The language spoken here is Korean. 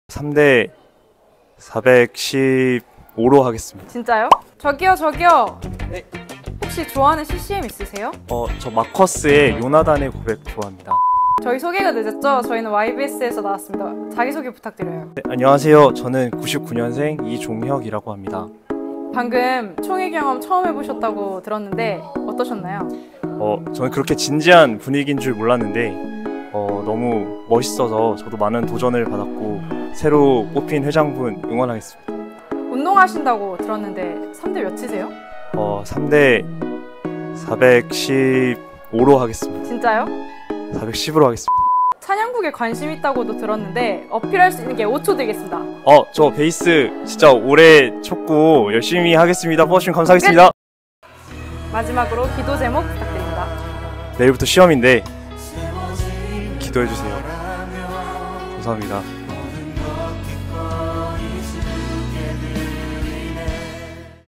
3대 415로 하겠습니다. 진짜요? 저기요. 네. 혹시 좋아하는 CCM 있으세요? 저 마커스의 요나단의 고백 좋아합니다. 저희 소개가 늦었죠? 저희는 YBS에서 나왔습니다. 자기소개 부탁드려요. 네, 안녕하세요. 저는 99년생 이종혁이라고 합니다. 방금 총회 경험 처음 해보셨다고 들었는데 어떠셨나요? 저는 그렇게 진지한 분위기인 줄 몰랐는데 너무 멋있어서 저도 많은 도전을 받았고 새로 뽑힌 회장분 응원하겠습니다. 운동하신다고 들었는데 3대 몇이세요? 3대 415로 하겠습니다. 진짜요? 410으로 하겠습니다. 찬양곡에 관심 있다고도 들었는데 어필할 수 있는 게 5초 드리겠습니다. 저 베이스 진짜 오래 쳤고 열심히 하겠습니다. 뽑아주시면 감사하겠습니다. 마지막으로 기도 제목 부탁드립니다. 내일부터 시험인데 기도해주세요. 감사합니다.